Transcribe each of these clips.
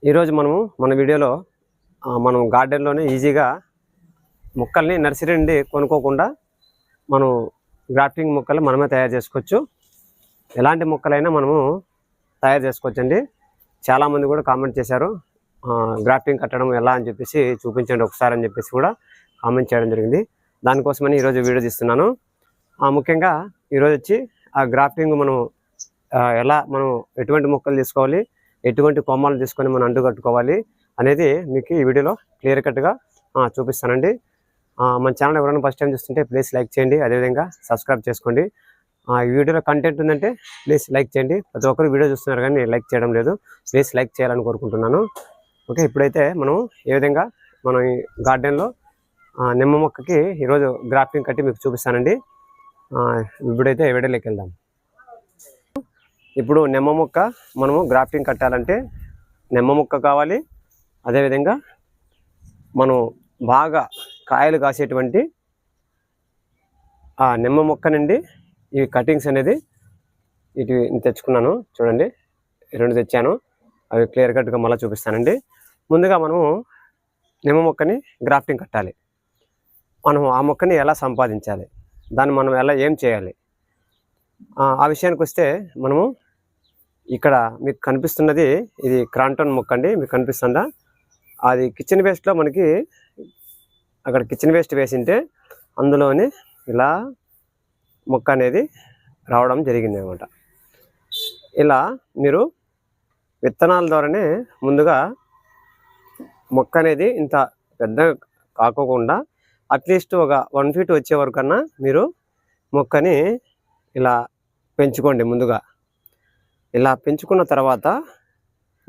ఈరోజు మన వీడియోలో మనం గార్డెన్లోనే ఈజీగా మొక్కల్ని నర్సరీ నుండి కొనుక్కోకుండా మనం గ్రాఫ్టింగ్ మొక్కలు మనమే తయారు చేసుకోవచ్చు. ఎలాంటి మొక్కలైనా మనము తయారు చేసుకోవచ్చండి. చాలామంది కూడా కామెంట్ చేశారు, గ్రాఫ్టింగ్ కట్టడం ఎలా అని చెప్పేసి చూపించండి ఒకసారి అని చెప్పేసి కూడా కామెంట్ చేయడం జరిగింది. దానికోసమని ఈరోజు వీడియో తీస్తున్నాను. ముఖ్యంగా ఈరోజు వచ్చి ఆ గ్రాఫ్టింగ్ మనం మనం ఎటువంటి మొక్కలు తీసుకోవాలి, ఎటువంటి కొమ్మలు తీసుకొని మనం అంటుకట్టుకోవాలి అనేది మీకు ఈ వీడియోలో క్లియర్ కట్గా చూపిస్తానండి. మన ఛానల్ ఎవరైనా ఫస్ట్ టైం చూస్తుంటే ప్లీజ్ లైక్ చేయండి, అదేవిధంగా సబ్స్క్రైబ్ చేసుకోండి. ఈ వీడియోలో కంటెంట్ ఉందంటే ప్లీజ్ లైక్ చేయండి. ప్రతి ఒక్కరు వీడియో చూస్తున్నారు కానీ లైక్ చేయడం లేదు, ప్లీజ్ లైక్ చేయాలని కోరుకుంటున్నాను. ఓకే, ఇప్పుడైతే మనం ఏ విధంగా మనం ఈ గార్డెన్లో నిమ్మ మొక్కకి ఈరోజు గ్రాఫ్టింగ్ కట్టి మీకు చూపిస్తానండి. ఇప్పుడైతే వీడియోలోకి వెళ్దాం. ఇప్పుడు నిమ్మ మొక్క మనము గ్రాఫ్టింగ్ కట్టాలంటే నిమ్మ మొక్క కావాలి, అదేవిధంగా మనం బాగా కాయలు కాసేటువంటి ఆ నిమ్మ మొక్క నుండి ఈ కటింగ్స్ అనేది ఇటు తెచ్చుకున్నాను. చూడండి, 2 తెచ్చాను, అవి క్లియర్ కట్గా మళ్ళీ చూపిస్తానండి. ముందుగా మనము నిమ్మ మొక్కని గ్రాఫ్టింగ్ కట్టాలి. మనం ఆ మొక్కని ఎలా సంపాదించాలి, దాన్ని మనం ఏం చేయాలి, ఆ విషయానికి వస్తే మనము ఇక్కడ మీకు కనిపిస్తున్నది ఇది క్రాంటన్ మొక్క అండి. మీకు కనిపిస్తుందా? అది కిచెన్ వేస్ట్లో మనకి అక్కడ కిచెన్ వేస్ట్ వేసింటే అందులోనే ఇలా మొక్క అనేది రావడం జరిగింది అనమాట. ఇలా మీరు విత్తనాల ద్వారానే ముందుగా మొక్క అనేది ఇంత పెద్ద కాకోకుండా అట్లీస్ట్ ఒక 1 ఫీట్ వచ్చే వరకన్నా మీరు మొక్కని ఇలా పెంచుకోండి. ముందుగా ఇలా పెంచుకున్న తర్వాత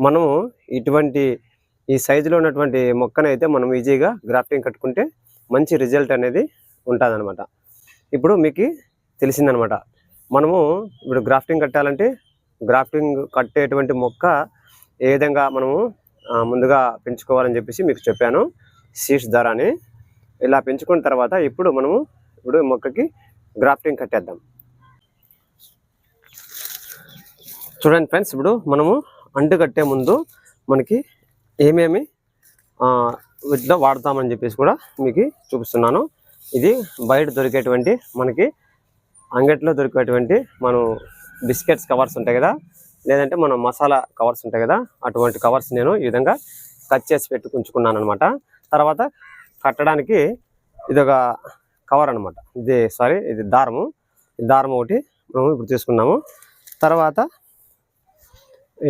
మనము ఇటువంటి ఈ సైజులో ఉన్నటువంటి మొక్కనైతే మనం ఈజీగా గ్రాఫ్టింగ్ కట్టుకుంటే మంచి రిజల్ట్ అనేది ఉంటుందన్నమాట. ఇప్పుడు మీకు తెలిసిందనమాట, మనము ఇప్పుడు గ్రాఫ్టింగ్ కట్టాలంటే గ్రాఫ్టింగ్ కట్టేటువంటి మొక్క ఏ విధంగా మనము ముందుగా పెంచుకోవాలని చెప్పేసి మీకు చెప్పాను, సీడ్స్ ద్వారానే. ఇలా పెంచుకున్న తర్వాత ఇప్పుడు మొక్కకి గ్రాఫ్టింగ్ కట్టేద్దాం. చూడండి ఫ్రెండ్స్, ఇప్పుడు మనము అంటు కట్టే ముందు మనకి ఏమేమి వీటిలో వాడతామని చెప్పేసి కూడా మీకు చూపిస్తున్నాను. ఇది బయట దొరికేటువంటి మనకి అంగట్లో దొరికేటువంటి మనం బిస్కెట్స్ కవర్స్ ఉంటాయి కదా, లేదంటే మనం మసాలా కవర్స్ ఉంటాయి కదా, అటువంటి కవర్స్ నేను ఈ విధంగా కట్ చేసి పెట్టుకుంచుకున్నాను అనమాట. తర్వాత కట్టడానికి ఇదొక కవర్ అనమాట. ఇది దారము. ఈ దారం ఒకటి మనం ఇప్పుడు తీసుకున్నాము. తర్వాత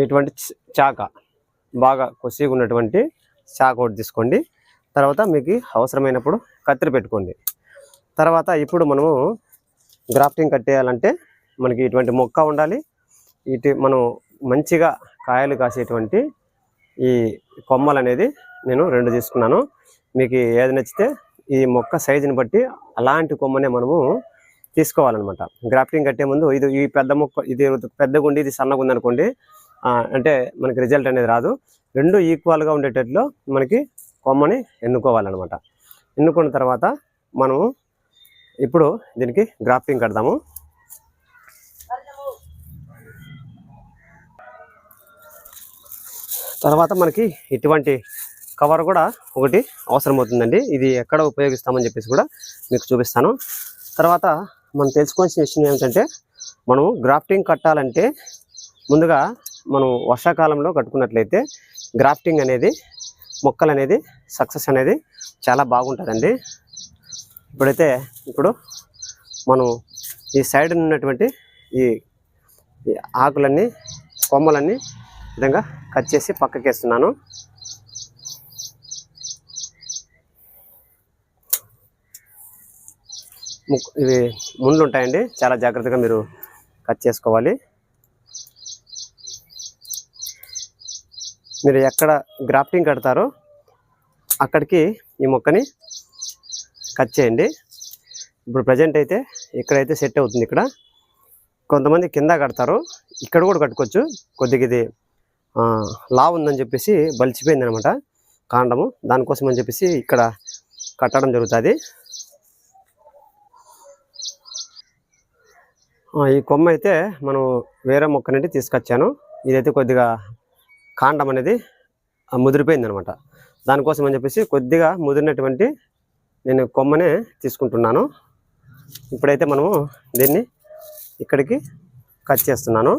ఇటువంటి చాక, బాగా కొద్దిగా ఉన్నటువంటి చాక ఒకటి తీసుకోండి. తర్వాత మీకు అవసరమైనప్పుడు కత్తిరి పెట్టుకోండి. తర్వాత ఇప్పుడు మనము గ్రాఫ్టింగ్ కట్టేయాలంటే మనకి ఇటువంటి మొక్క ఉండాలి. మనం మంచిగా కాయలు కాసేటువంటి ఈ కొమ్మలు అనేది నేను 2 తీసుకున్నాను. మీకు ఏది నచ్చితే ఈ మొక్క సైజుని బట్టి అలాంటి కొమ్మనే మనము తీసుకోవాలన్నమాట. గ్రాఫ్టింగ్ కట్టే ముందు ఈ పెద్ద మొక్క, ఇది పెద్దగా ఉండి ఇది సన్నగా ఉందనుకోండి, అంటే మనకి రిజల్ట్ అనేది రాదు. 2 ఈక్వల్గా ఉండేటట్లు మనకి కొమ్మని ఎన్నుకోవాలన్నమాట. ఎన్నుకున్న తర్వాత మనము ఇప్పుడు దీనికి గ్రాఫ్టింగ్ కడదాము. తర్వాత మనకి ఇటువంటి కవర్ కూడా ఒకటి అవసరం అవుతుందండి. ఇది ఎక్కడ ఉపయోగిస్తామని చెప్పేసి కూడా మీకు చూపిస్తాను. తర్వాత మనం తెలుసుకోవాల్సిన విషయం ఏమిటంటే, మనము గ్రాఫ్టింగ్ కట్టాలంటే ముందుగా మనం వర్షాకాలంలో కట్టుకున్నట్లయితే గ్రాఫ్టింగ్ అనేది మొక్కలు అనేది సక్సెస్ అనేది చాలా బాగుంటుందండి. ఇప్పుడు మనం ఈ సైడ్ ఉన్నటువంటి ఈ ఆకులన్నీ, కొమ్మలన్నీ విధంగా కట్ చేసి పక్కకేస్తున్నాను. ఇవి ముండ్లు ఉంటాయండి, చాలా జాగ్రత్తగా మీరు కట్ చేసుకోవాలి. మీరు ఎక్కడ గ్రాఫ్టింగ్ కడతారో అక్కడికి ఈ మొక్కని కట్ చేయండి. ఇప్పుడు ప్రజెంట్ అయితే ఇక్కడైతే సెట్ అవుతుంది. ఇక్కడ కొంతమంది కింద కడతారు, ఇక్కడ కూడా కట్టుకోవచ్చు. కొద్దిగా ఇది లావు ఉందని చెప్పేసి బలిచిపోయింది అనమాట కాండము, దానికోసం అని చెప్పేసి ఇక్కడ కట్టడం జరుగుతుంది. ఈ కొమ్మ అయితే మనం వేరే మొక్క నుండి తీసుకొచ్చాను. ఇదైతే కొద్దిగా కాండం అనేది ముదిరిపోయింది అనమాట. దానికోసం అని చెప్పేసి కొద్దిగా ముదిరినటువంటి నేను కొమ్మనే తీసుకుంటున్నాను. ఇప్పుడైతే మనము దీన్ని ఇక్కడికి కట్ చేస్తున్నాను.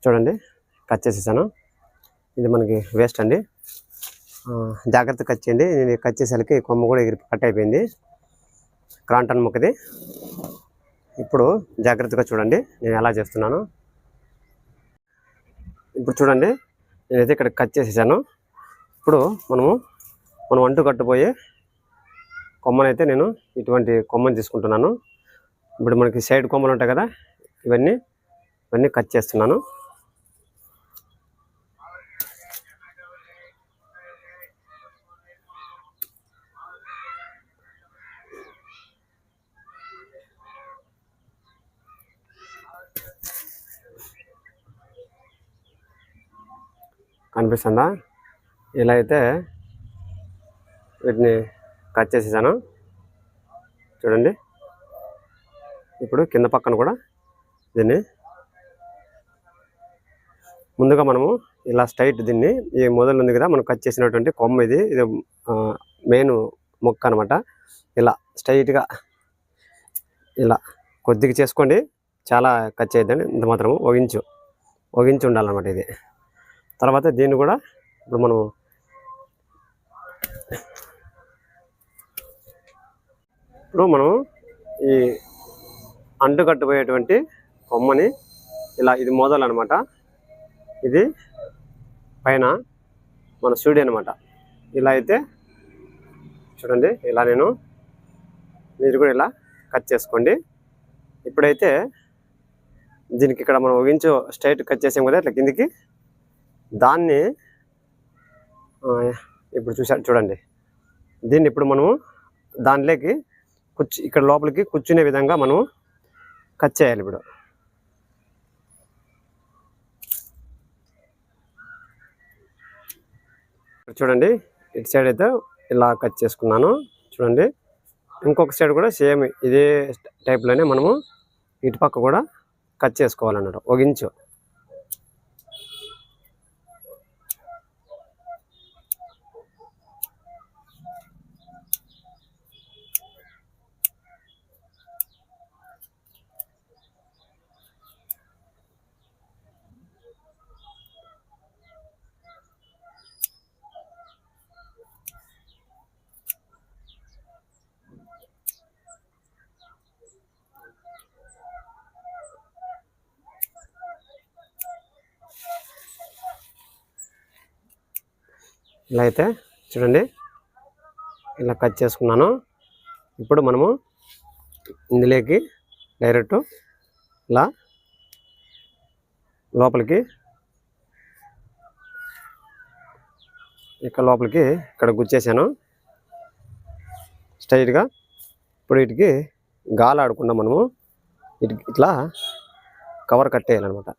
చూడండి, కట్ చేసేసాను. ఇది మనకి వేస్ట్ అండి, జాగ్రత్త కట్ చేయండి. నేను కట్ చేసేసరికి కొమ్మ కూడా ఎగిరి కట్ అయిపోయింది, క్రాంటన్ మొక్కది. ఇప్పుడు జాగ్రత్తగా చూడండి నేను ఎలా చేస్తున్నాను. ఇప్పుడు చూడండి, నేనైతే ఇక్కడ కట్ చేసేసాను. ఇప్పుడు మనం అంటు కట్టుపోయే కొమ్మనైతే నేను ఇటువంటి కొమ్మని తీసుకుంటున్నాను. ఇప్పుడు మనకి సైడ్ కొమ్మలు ఉంటాయి కదా, ఇవన్నీ కట్ చేస్తున్నాను. కనిపిస్తుందా? ఇలా అయితే వీటిని కట్ చేసేసాను. చూడండి, ఇప్పుడు కింద పక్కన కూడా దీన్ని ముందుగా మనము ఇలా స్ట్రైట్ దీన్ని ఈ మొదలు ఉంది కదా మనం కట్ చేసినటువంటి కొమ్మ, ఇది మెయిన్ మొక్క అనమాట. ఇలా స్ట్రైట్గా ఇలా కొద్దిగా చేసుకోండి, చాలా కట్ చేయొద్దండి. ఇంత మాత్రము ఒగించి ఉండాలన్నమాట ఇది. తర్వాత దీన్ని కూడా ఇప్పుడు మనం ఈ అంటు కట్టుపోయేటువంటి కొమ్మని ఇలా, ఇది మొదలు అనమాట, ఇది పైన మన సూడి అనమాట. ఇలా అయితే చూడండి, ఇలా మీరు కూడా ఇలా కట్ చేసుకోండి. ఇప్పుడైతే దీనికి ఇక్కడ మనం ఒగించు స్ట్రైట్ కట్ చేసాం కదా ఇట్లా కిందికి, దాన్ని ఇప్పుడు చూడండి, దీన్ని ఇప్పుడు మనము దానిలోకి ఇక్కడ లోపలికి కూర్చునే విధంగా మనం కట్ చేయాలి. ఇప్పుడు చూడండి, ఇటు సైడ్ అయితే ఇలా కట్ చేసుకున్నాను. చూడండి, ఇంకొక సైడ్ కూడా సేమ్ ఇదే టైప్లోనే మనము ఇటుపక్క కూడా కట్ చేసుకోవాలన్నమాట, ఒగించు. ఇలా అయితే చూడండి, ఇలా కట్ చేసుకున్నాను. ఇప్పుడు మనము ఇందులోకి డైరెక్ట్ ఇలా లోపలికి ఇక్కడ గుచ్చేసాను స్ట్రైట్గా. ఇప్పుడు వీటికి గాలి ఆడకుండా మనము ఇట్లా కవర్ కట్టేయాలన్నమాట.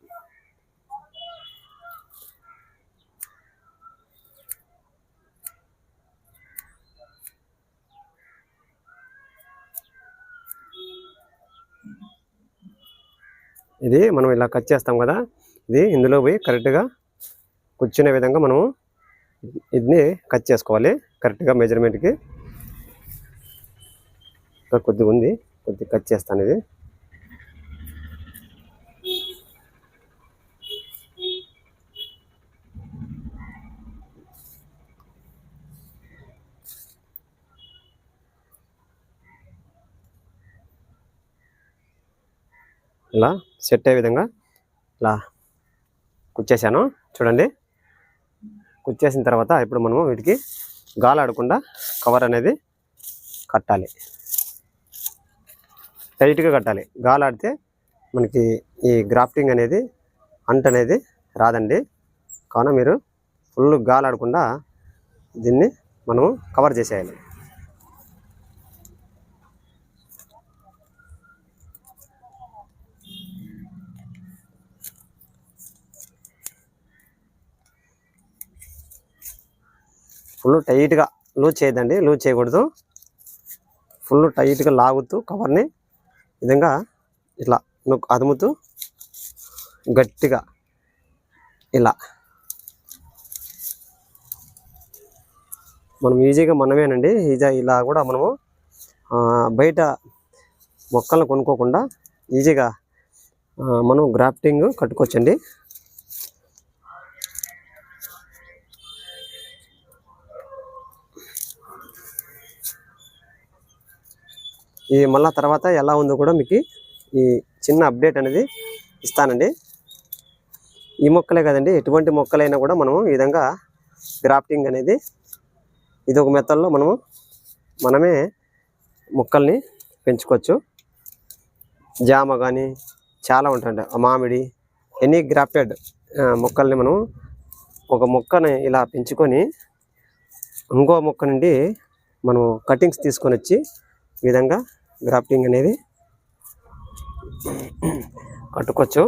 ఇది మనం ఇలా కట్ చేస్తాం కదా, ఇది ఇందులో పోయి కరెక్ట్గా కూర్చునే విధంగా మనము ఇది కట్ చేసుకోవాలి కరెక్ట్గా మెజర్మెంట్కి. ఇంకా కొద్దిగా ఉంది, కొద్దిగా కట్ చేస్తాను. ఇది ఇలా సెట్ అయ్యే విధంగా ఇలా కుచ్చేసాను. చూడండి, కుచ్చేసిన తర్వాత ఇప్పుడు మనము వీటికి గాలి ఆడకుండా కవర్ అనేది కట్టాలి, టైట్గా కట్టాలి. గాలి ఆడితే మనకి ఈ గ్రాఫ్టింగ్ అనేది అంట అనేది రాదండి. కావున మీరు ఫుల్ గాలి ఆడకుండా దీన్ని మనము కవర్ చేసేయాలి. ఫుల్ టైట్గా లూజ్ చేయదండి, లూజ్ చేయకూడదు. ఫుల్ టైట్గా లాగుతూ కవర్ని విధంగా ఇట్లా అదుముతూ గట్టిగా ఇలా మనం ఈజీగా మనమేనండి ఇలా కూడా మనము బయట మొక్కలను కొనుక్కోకుండా ఈజీగా మనం గ్రాఫ్టింగ్ కట్టుకోవచ్చండి. ఈ మళ్ళా తర్వాత ఎలా ఉందో కూడా మీకు ఈ చిన్న అప్డేట్ అనేది ఇస్తానండి. ఈ మొక్కలే కదండి, ఎటువంటి మొక్కలైనా కూడా మనము ఈ విధంగా గ్రాఫ్టింగ్ అనేది ఇది ఒక మెథడ్లో మనమే మొక్కల్ని పెంచుకోవచ్చు. జామ కానీ చాలా ఉంటాయండి, మామిడి, ఎనీ గ్రాఫ్టెడ్ మొక్కల్ని మనం ఒక మొక్కని ఇలా పెంచుకొని ఇంకో మొక్క నుండి మనం కటింగ్స్ తీసుకొని వచ్చి ఈ విధంగా గ్రాఫ్టింగ్ అనేది కట్టుకోవచ్చు.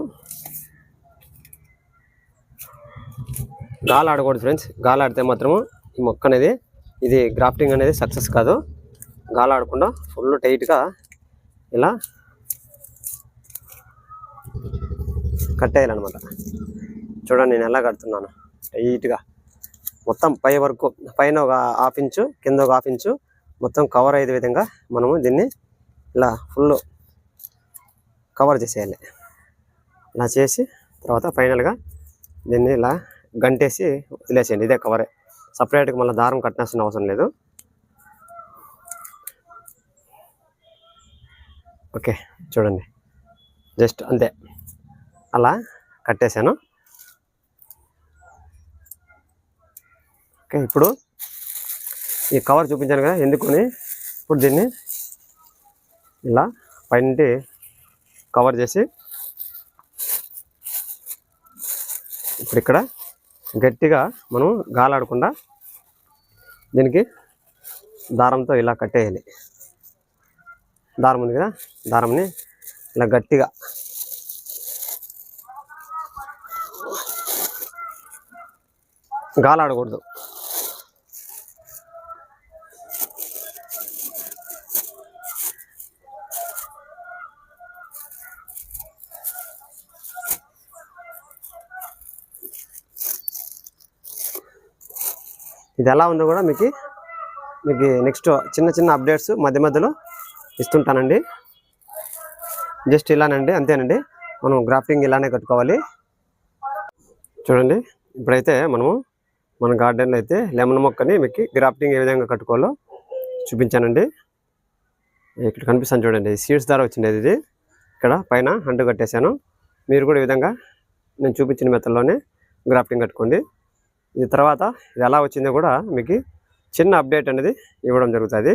గాలి ఆడకూడదు ఫ్రెండ్స్, గాలి ఆడితే మాత్రము ఈ మొక్క అనేది ఇది గ్రాఫ్టింగ్ అనేది సక్సెస్ కాదు. గాలి ఆడకుండా ఫుల్ టైట్గా ఇలా కట్టేయాలన్నమాట. చూడండి నేను ఎలా కడుతున్నాను, టైట్గా మొత్తం పై వరకు, పైన ఒక 1/2 ఇంచు కింద ఒక 1/2 ఇంచు మొత్తం కవర్ అయ్యే విధంగా మనము దీన్ని ఇలా ఫుల్ కవర్ చేసేయాలి. ఇలా చేసి తర్వాత ఫైనల్గా దీన్ని ఇలా గంటేసి వదిలేసేయండి. ఇదే కవరే, సపరేట్గా మళ్ళీ దారం కట్టాల్సిన అవసరం లేదు. ఓకే చూడండి, జస్ట్ అంతే అలా కట్టేశాను. ఓకే, ఇప్పుడు ఈ కవర్ చూపించాను కదా ఎందుకని, ఇప్పుడు దీన్ని ఇలా పైన కవర్ చేసి ఇప్పుడు ఇక్కడ గట్టిగా మనం గాలాడకుండా దీనికి దారంతో ఇలా కట్టేయాలి. దారం ఉంది కదా, దారంని ఇలా గట్టిగా గాలాడకూడదు. ఇది ఎలా ఉందో కూడా మీకు నెక్స్ట్ చిన్న చిన్న అప్డేట్స్ మధ్య మధ్యలో ఇస్తుంటానండి. జస్ట్ ఇలానండి, అంతేనండి. మనం గ్రాఫ్టింగ్ ఇలానే కట్టుకోవాలి. చూడండి, ఇప్పుడైతే మన గార్డెన్లో అయితే లెమన్ మొక్కని మీకు గ్రాఫ్టింగ్ ఏ విధంగా కట్టుకోవాలో చూపించానండి. ఇక్కడ కనిపిస్తాను చూడండి, సీడ్స్ ద్వారా వచ్చింది ఇది. ఇక్కడ పైన అంటు కట్టేశాను. మీరు కూడా ఈ విధంగా నేను చూపించిన మెథడ్లోనే గ్రాఫ్టింగ్ కట్టుకోండి. ఇది తర్వాత ఇది ఎలా వచ్చిందో కూడా మీకు చిన్న అప్డేట్ అనేది ఇవ్వడం జరుగుతుంది.